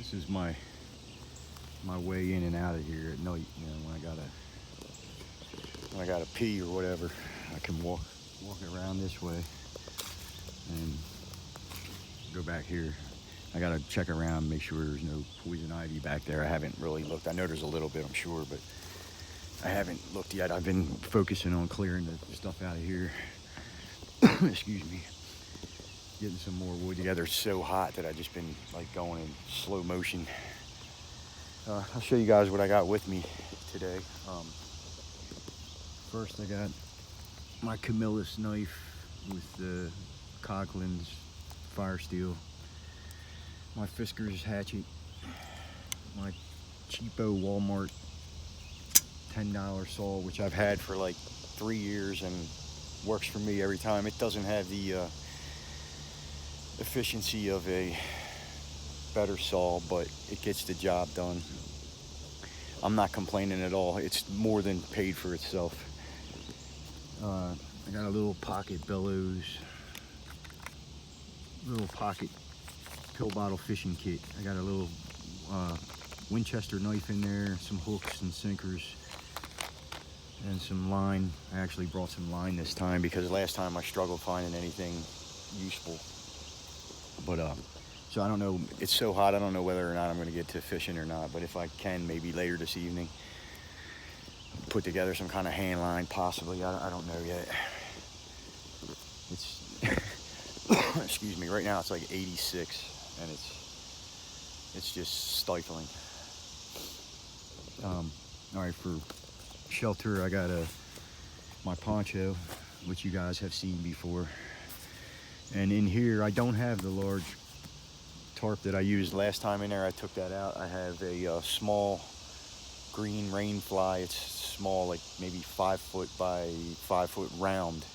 This is my way in and out of here at night. You know, when I gotta pee or whatever, I can walk around this way and go back here. I gotta check around, make sure there's no poison ivy back there. I haven't really looked. I know there's a little bit, I'm sure, but I haven't looked yet. I've been focusing on clearing the stuff out of here. Excuse me. Getting some more wood together. It's so hot that I've just been like going in slow motion. I'll show you guys what I got with me today. First I got my Camillus knife with the Coghlan's fire steel, my Fisker's hatchet, my cheapo Walmart $10 saw, which I've had for like 3 years and works for me every time. It doesn't have the efficiency of a better saw, but it gets the job done. I'm not complaining at all. It's more than paid for itself. I got a little pocket bellows, little pocket pill bottle fishing kit. I got a little Winchester knife in there, some hooks and sinkers, and some line. I actually brought some line this time because last time I struggled finding anything useful. But so I don't know, it's so hot, I don't know whether or not I'm going to get to fishing or not, but if I can, maybe later this evening, put together some kind of hand line, possibly. I don't know yet. It's excuse me, right now it's like 86 and it's just stifling. All right, for shelter I got my poncho, which you guys have seen before, and in here I don't have the large tarp that I used last time in there. I took that out. I have a small green rain fly. It's small, like maybe 5 foot by 5 foot round,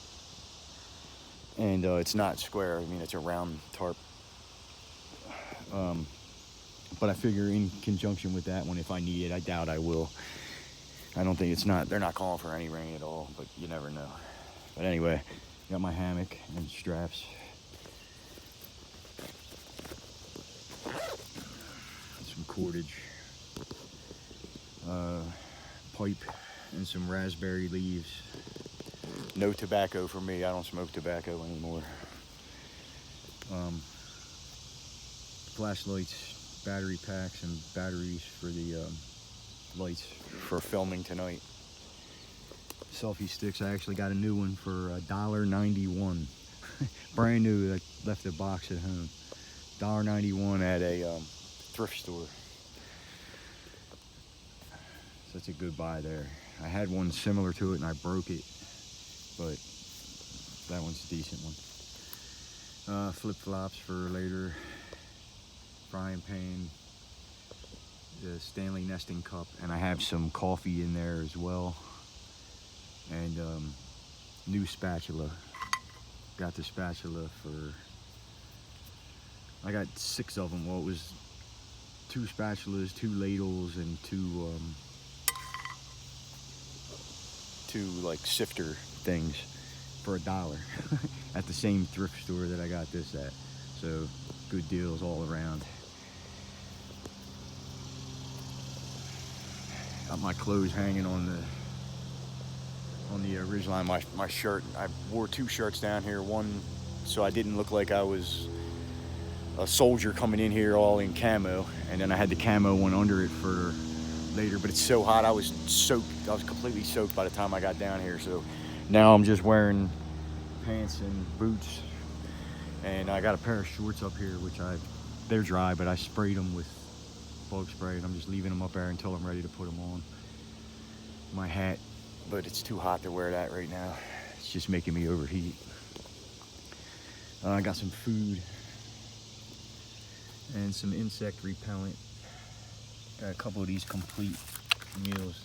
and it's not square. I mean, it's a round tarp. But I figure in conjunction with that one, if I need it, I doubt I will. I don't think they're not calling for any rain at all, but you never know. But anyway, got my hammock and straps. Some cordage, pipe, and some raspberry leaves. No tobacco for me. I don't smoke tobacco anymore. Flashlights, battery packs, and batteries for the lights for filming tonight. Selfie sticks. I actually got a new one for $1.91. Brand new. I left the box at home. $1.91 at a thrift store. So that's a good buy there. I had one similar to it and I broke it, but that one's a decent one. Flip-flops for later. Frying pan, the Stanley nesting cup, and I have some coffee in there as well, and new spatula. Got the spatula for, I got 6 of them. Well, it was 2 spatulas, 2 ladles, and 2 like sifter things for $1 at the same thrift store that I got this at. So good deals all around. Got my clothes hanging on the ridge line. My shirt, I wore 2 shirts down here. One so I didn't look like I was a soldier coming in here all in camo, and then I had the camo one under it for later. But it's so hot, I was soaked. I was completely soaked by the time I got down here. So now I'm just wearing pants and boots, and I got a pair of shorts up here, which they're dry, but I sprayed them with bug spray, and I'm just leaving them up there until I'm ready to put them on. My hat, but it's too hot to wear that right now. It's just making me overheat. I got some food and some insect repellent. Got a couple of these complete meals.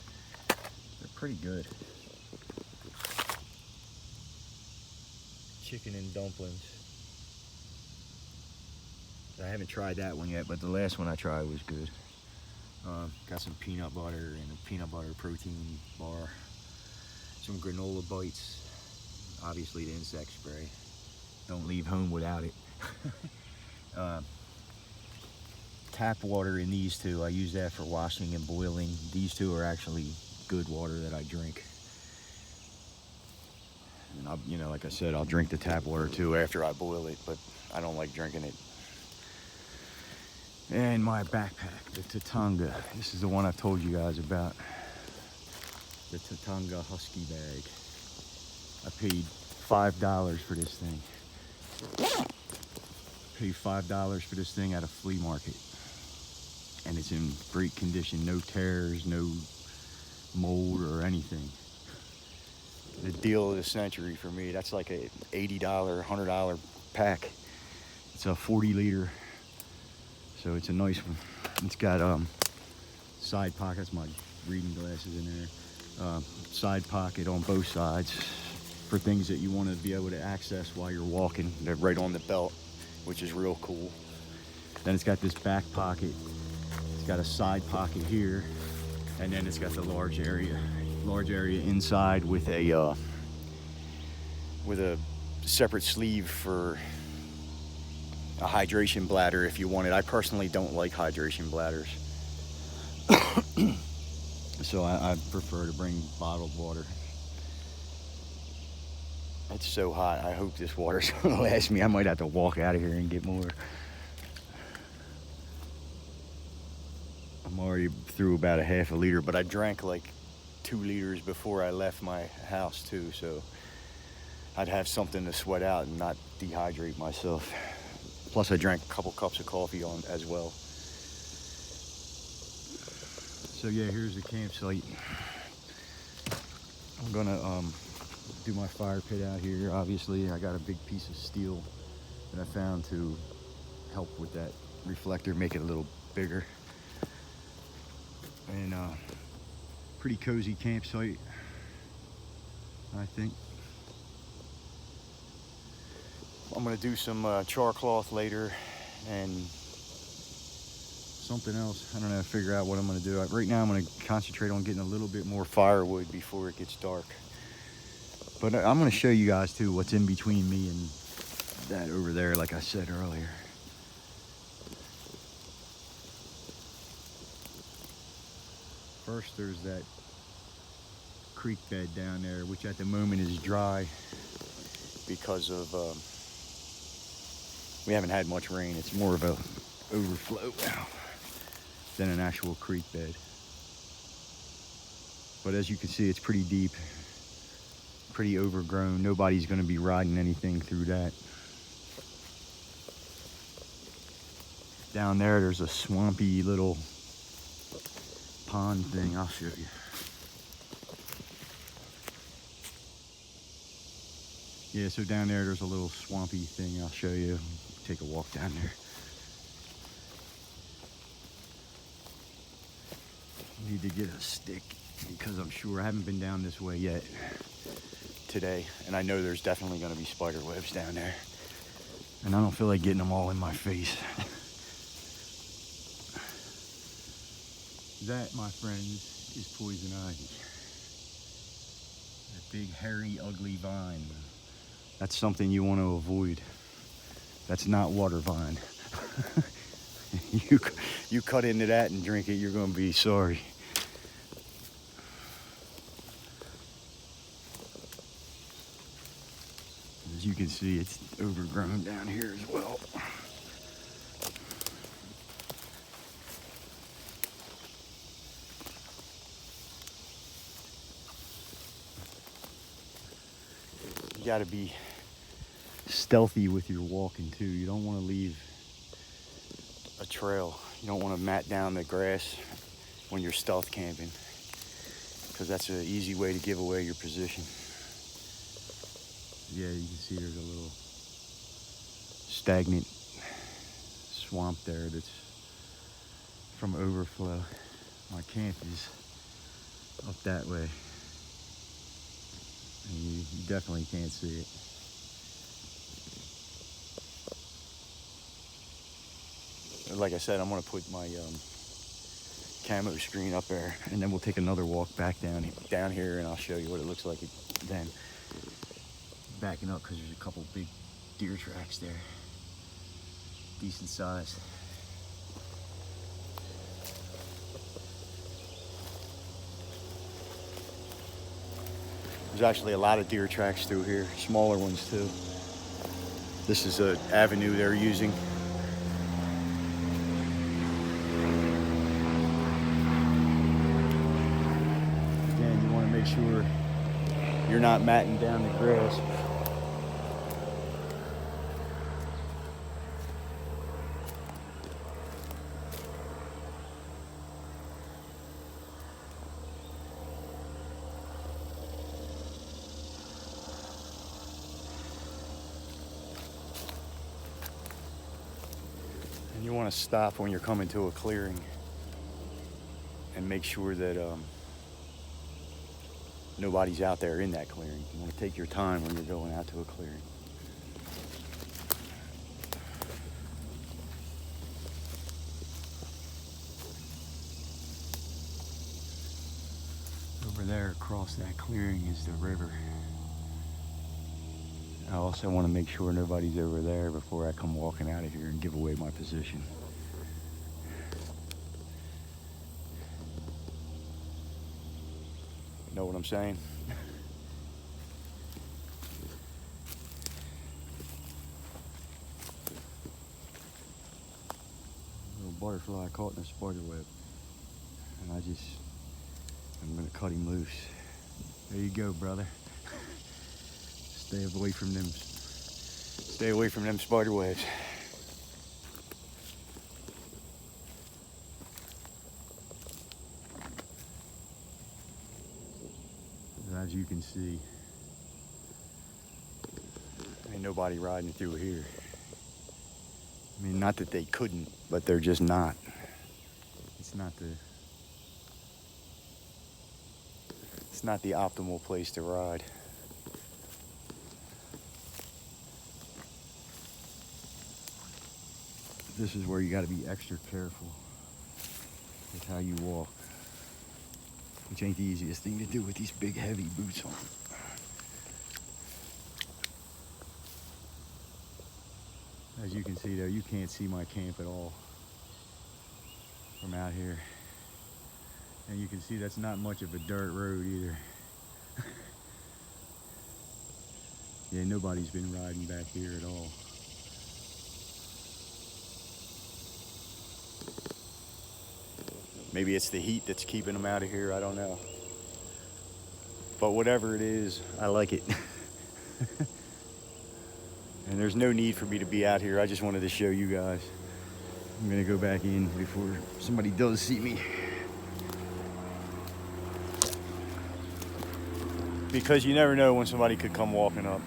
They're pretty good. Chicken and dumplings. I haven't tried that one yet, but the last one I tried was good. Got some peanut butter and a peanut butter protein bar. Some granola bites. Obviously the insect spray. Don't leave home without it. tap water in these two. I use that for washing and boiling. These two are actually good water that I drink. And I'll, you know, like I said, I'll drink the tap water too after I boil it, but I don't like drinking it. And my backpack, the Tatanga. This is the one I've told you guys about. The Tatanga Husky bag. I paid $5 for this thing. Paid $5 for this thing at a flea market. And it's in great condition, no tears, no mold or anything. The deal of the century for me. That's like a $80, $100 pack. It's a 40 liter. So it's a nice one. It's got side pockets, my reading glasses in there. Side pocket on both sides for things that you want to be able to access while you're walking. They're right on the belt, which is real cool. Then it's got this back pocket. It's got a side pocket here, and then it's got the large area inside with a separate sleeve for a hydration bladder if you want it. I personally don't like hydration bladders. So I prefer to bring bottled water. It's so hot. I hope this water's gonna last me. I might have to walk out of here and get more. I'm already through about a half a liter, but I drank like 2 liters before I left my house too, so I'd have something to sweat out and not dehydrate myself. Plus I drank a couple cups of coffee on as well. So yeah, here's the campsite. I'm gonna do my fire pit out here. Obviously, I got a big piece of steel that I found to help with that reflector, make it a little bigger. And pretty cozy campsite, I think. I'm gonna do some char cloth later and something else. I don't know, figure out what I'm gonna do. Right now I'm gonna concentrate on getting a little bit more firewood before it gets dark. But I'm gonna show you guys too what's in between me and that over there, like I said earlier. First there's that creek bed down there, which at the moment is dry because of we haven't had much rain. It's more of a overflow than an actual creek bed. But as you can see, it's pretty deep, pretty overgrown. Nobody's gonna be riding anything through that. Down there, there's a swampy little pond thing. I'll show you. Yeah, so down there's a little swampy thing. I'll show you. Take a walk down there. Need to get a stick because I'm sure I haven't been down this way yet today, and I know there's definitely going to be spider webs down there, and I don't feel like getting them all in my face. That, my friends, is poison ivy. That big, hairy, ugly vine. That's something you want to avoid. That's not water vine. You cut into that and drink it, you're going to be sorry. As you can see, it's overgrown down here as well. You got to be stealthy with your walking too. You don't want to leave a trail. You don't want to mat down the grass when you're stealth camping, because that's an easy way to give away your position. Yeah, you can see there's a little stagnant swamp there that's from overflow. My camp is up that way, and you definitely can't see it. Like I said, I'm gonna put my camo screen up there, and then we'll take another walk back down here, and I'll show you what it looks like then. Backing up because there's a couple big deer tracks there, decent size. There's actually a lot of deer tracks through here, smaller ones too. This is an avenue they're using. Again, you want to make sure you're not matting down the grass. And you want to stop when you're coming to a clearing and make sure that nobody's out there in that clearing. You want to take your time when you're going out to a clearing. Over there across that clearing is the river. I also want to make sure nobody's over there before I come walking out of here and give away my position. Know what I'm saying? Little butterfly caught in a spider web. And I'm gonna cut him loose. There you go, brother. Stay away from them spider webs. As you can see, ain't nobody riding through here. I mean, not that they couldn't, but they're just not. It's not the optimal place to ride. This is where you got to be extra careful with how you walk, which ain't the easiest thing to do with these big heavy boots on. As you can see there, you can't see my camp at all from out here. And you can see that's not much of a dirt road either. Yeah, nobody's been riding back here at all. Maybe it's the heat that's keeping them out of here, I don't know. But whatever it is, I like it. And there's no need for me to be out here. I just wanted to show you guys. I'm gonna go back in before somebody does see me. Because you never know when somebody could come walking up.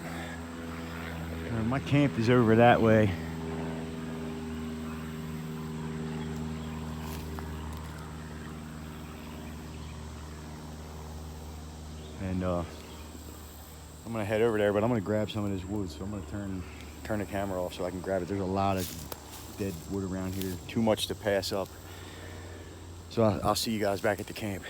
My camp is over that way. And I'm gonna head over there, but I'm gonna grab some of this wood. So I'm gonna turn the camera off so I can grab it. There's a lot of dead wood around here, too much to pass up. So I'll see you guys back at the camp.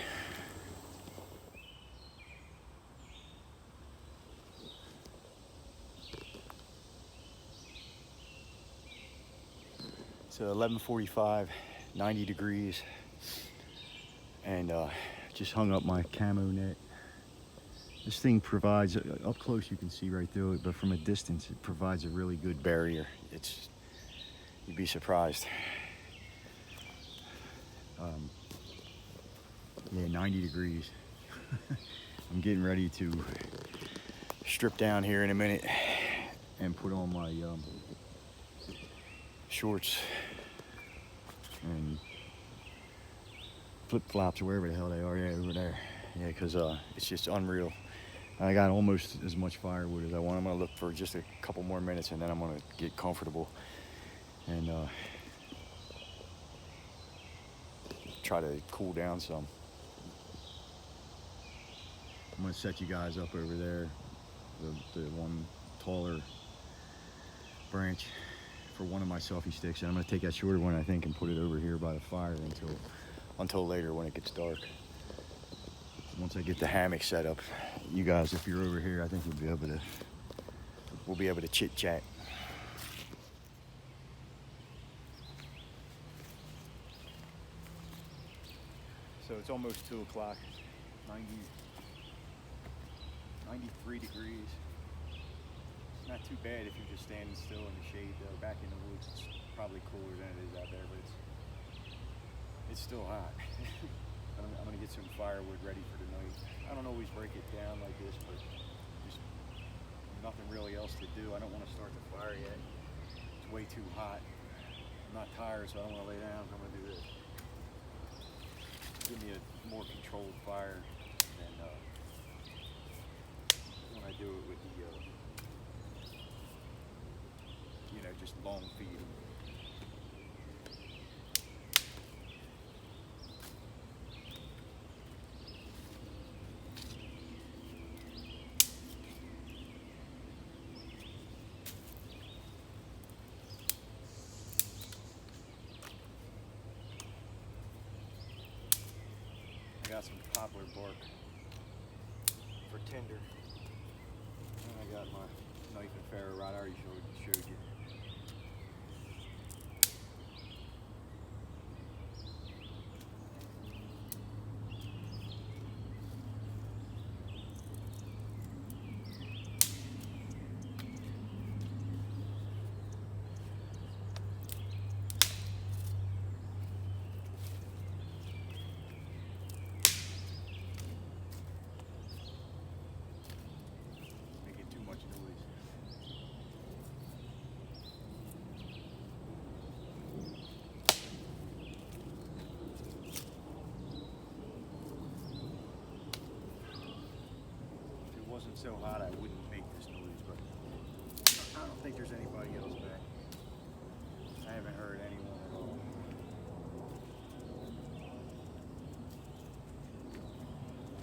It's 11:45, 90 degrees, and just hung up my camo net. This thing provides, up close you can see right through it, but from a distance it provides a really good barrier. You'd be surprised. Yeah, 90 degrees. I'm getting ready to strip down here in a minute and put on my shorts and flip-flops, wherever the hell they are. Yeah, over there. Yeah, because it's just unreal. I got almost as much firewood as I want. I'm gonna look for just a couple more minutes and then I'm gonna get comfortable and try to cool down some. I'm gonna set you guys up over there, the one taller branch for one of my selfie sticks, and I'm gonna take that shorter one, I think, and put it over here by the fire until later when it gets dark. Once I get the hammock set up, you guys, if you're over here, I think we'll be able to chit chat. So it's almost 2 o'clock, 90 93 degrees. It's not too bad if you're just standing still in the shade though. Back in the woods it's probably cooler than it is out there, but it's still hot. I'm gonna get some firewood ready for tonight. I don't always break it down like this, but just nothing really else to do. I don't want to start the fire yet. It's way too hot. I'm not tired, so I don't want to lay down, so I'm gonna do this. Give me a more controlled fire than when I do it with the, just long feeding. I got some poplar bark for tinder. And I got my knife and ferro rod I already showed you. Wasn't so hot I wouldn't make this noise, but I don't think there's anybody else back. I haven't heard anyone at all.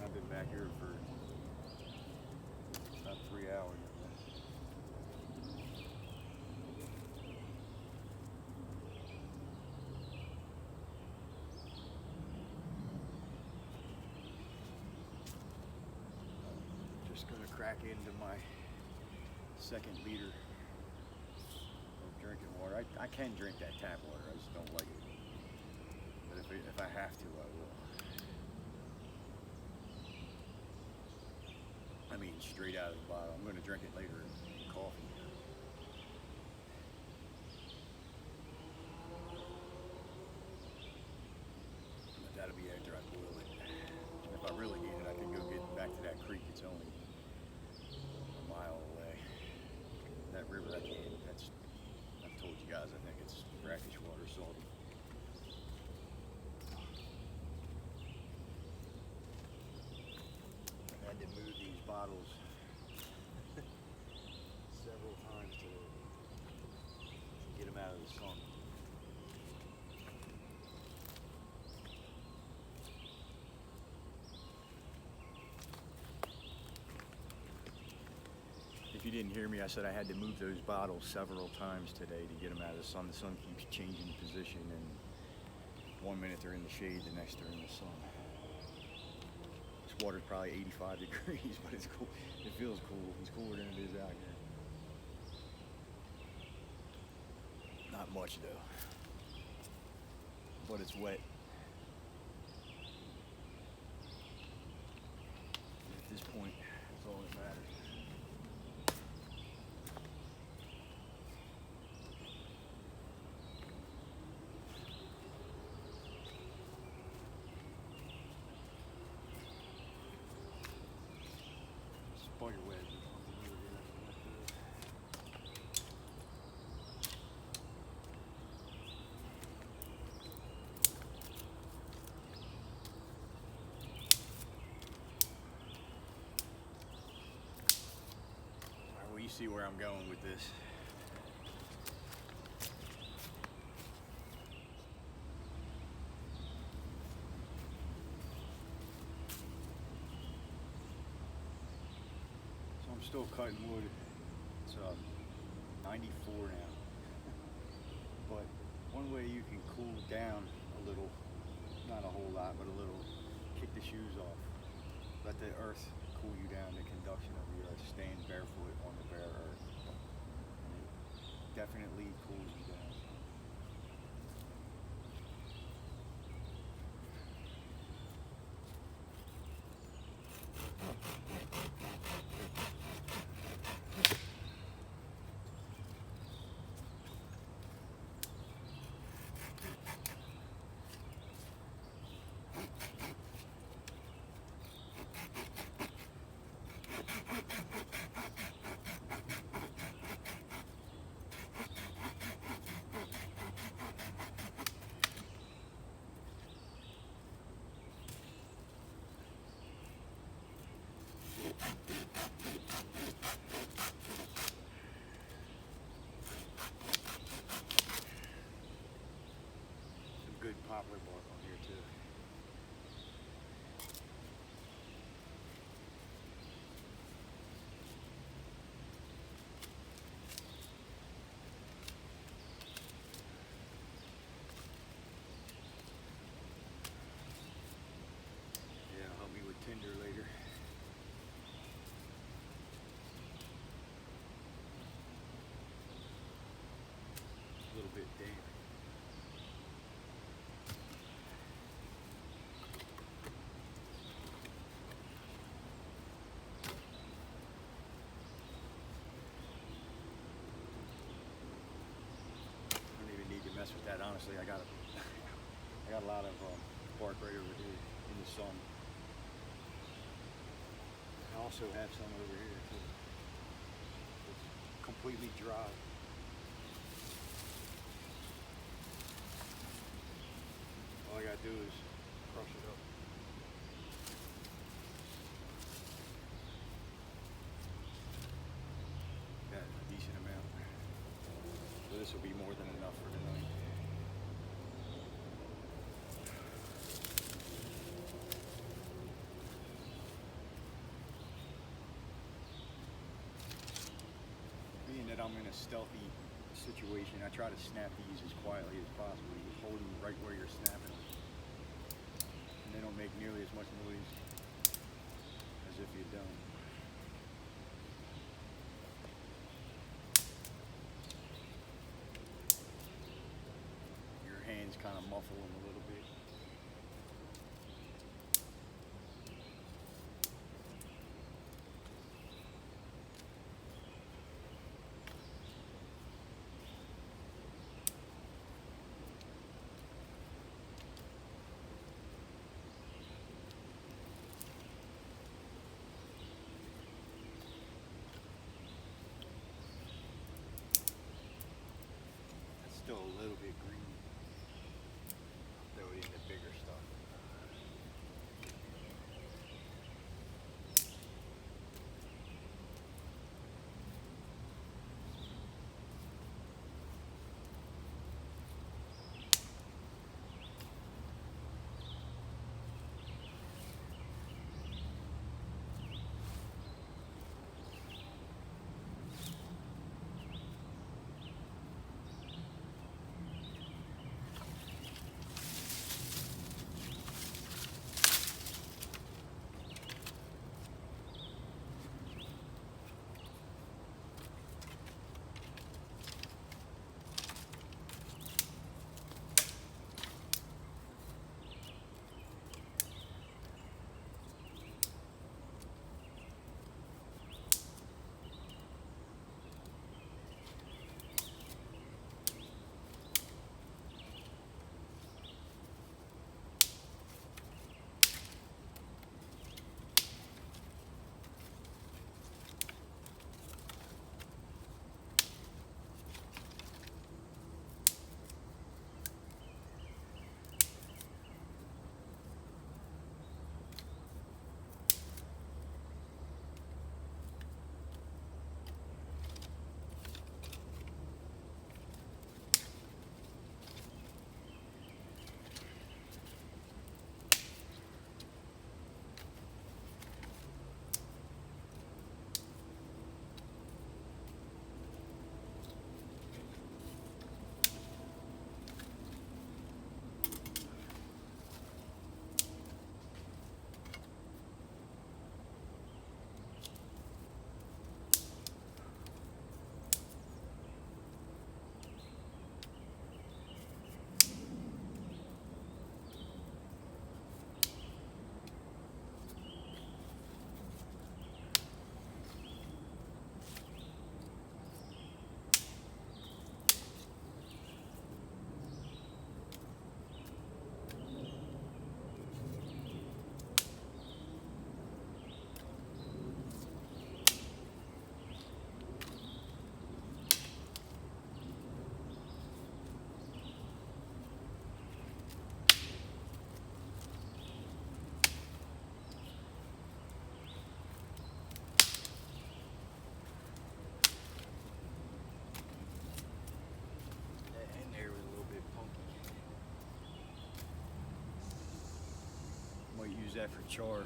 I've been back here for about 3 hours. Going to crack into my 2nd liter of drinking water. I can drink that tap water, I just don't like it. But if I have to, I will. I mean, straight out of the bottle. I'm going to drink it later in coffee. But that'll be after I boil it. If I really need it, I can go get back to that creek. It's only a mile away. That river, I can't. I've told you guys, I think it's brackish water, salty. I had to move these bottles several times today to get them out of the sun. If you didn't hear me, I said I had to move those bottles several times today to get them out of the sun. The sun keeps changing position, and 1 minute they're in the shade, the next they're in the sun. This water's probably 85 degrees, but it's cool. It feels cool. It's cooler than it is out here. Not much though, but it's wet. And at this point, that's all that matters. Spider webs or something over here. Alright, well, you see where I'm going with this. I'm still cutting wood. It's 94 now. But one way you can cool down a little, not a whole lot, but a little, kick the shoes off. Let the earth cool you down, the conduction of the earth. Stand barefoot on the bare earth. And it definitely cools you down. wood bark on here too. Yeah, help me with tinder later. A little bit damp. Mess with that, honestly. I got a lot of bark right over here in the sun. I also have some over here too. It's completely dry. All I gotta do is crush it up. Got a decent amount. So this will be more than enough for tonight. Being that I'm in a stealthy situation, I try to snap these as quietly as possible. You hold them right where you're snapping them. And they don't make nearly as much noise as if you don't. Your hands kind of muffle them a little bit. Still a little bit green. Throw it in the bigger stuff. that for char.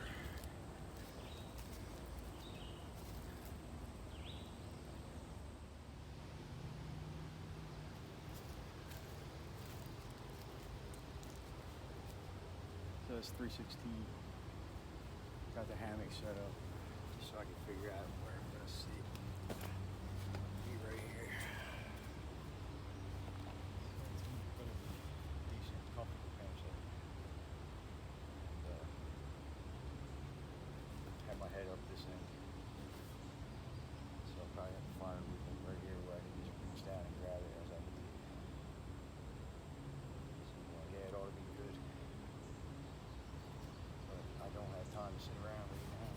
So it's 316. Got the hammock set up so I can figure out where I'm gonna sit. Be right here. So it's gonna be decent, comfortable campsite. And, have my head up this end. So I'll probably have a fire movement right here where I can just reach down and grab it as I need it. So yeah, it ought to be good. I don't have time to sit around right now.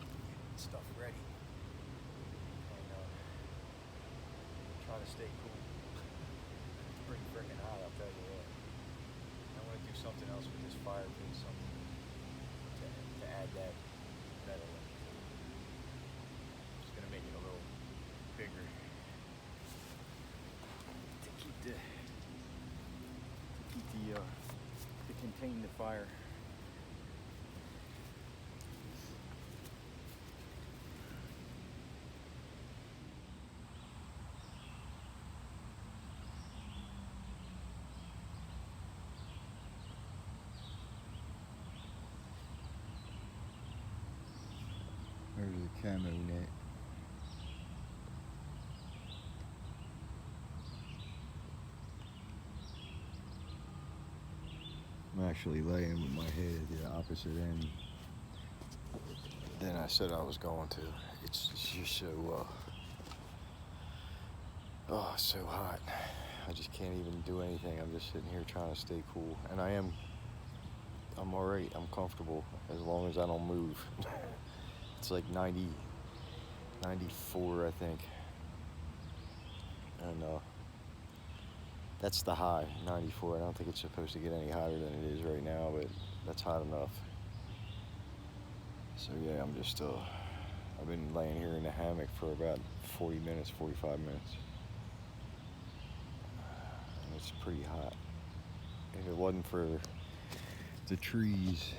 Get stuff ready and try to stay cool. It's pretty freaking hot, I'll tell you what. I want to do something else with this fire pit, something to add that metal in. Just gonna make it a little bigger to contain the fire. There's the camo net. I'm actually laying with my head at the opposite end than I said I was going to. It's just so, oh, it's so hot. I just can't even do anything. I'm just sitting here trying to stay cool. And I'm all right. I'm comfortable as long as I don't move. It's like 90, 94, I think. And that's the high, 94. I don't think it's supposed to get any hotter than it is right now, but that's hot enough. So yeah, I'm just I've been laying here in the hammock for about 40 minutes, 45 minutes. And it's pretty hot. If it wasn't for the trees,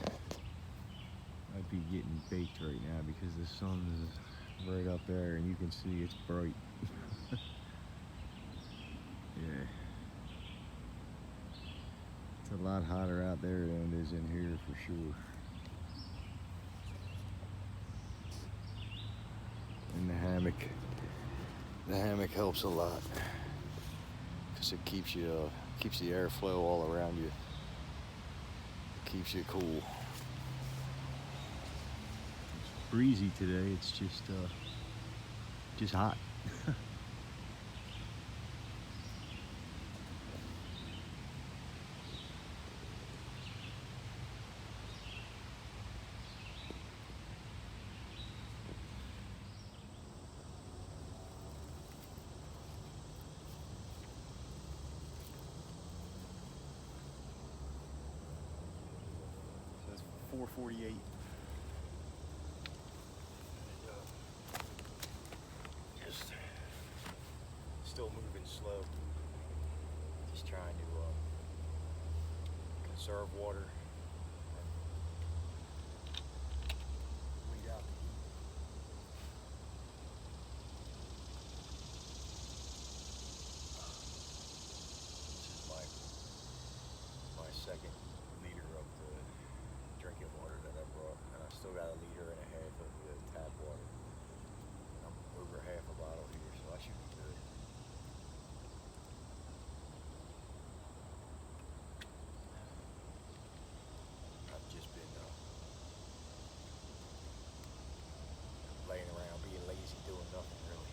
I'd be getting baked right now because the sun is right up there and you can see it's bright. Yeah. It's a lot hotter out there than it is in here for sure. And the hammock helps a lot because it keeps the airflow all around you. It keeps you cool. It's breezy today. It's just hot. So it's 4:48. Just still moving slow. Just trying to conserve water. Weed out the heat. This is my second liter of the drinking water that I brought, and I still got 1.5 liters of the tap water. I'm over half a bottle here, so I should be good. I've just been laying around being lazy, doing nothing really.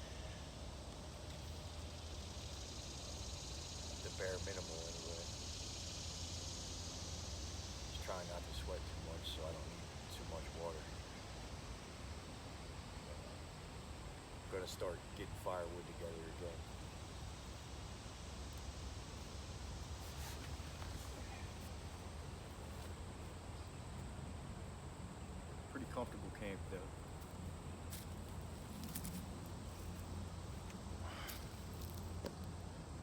The bare minimal anyway. Just trying not to sweat too much so I don't need too much water. I'm gonna start getting firewood together again. Pretty comfortable camp though.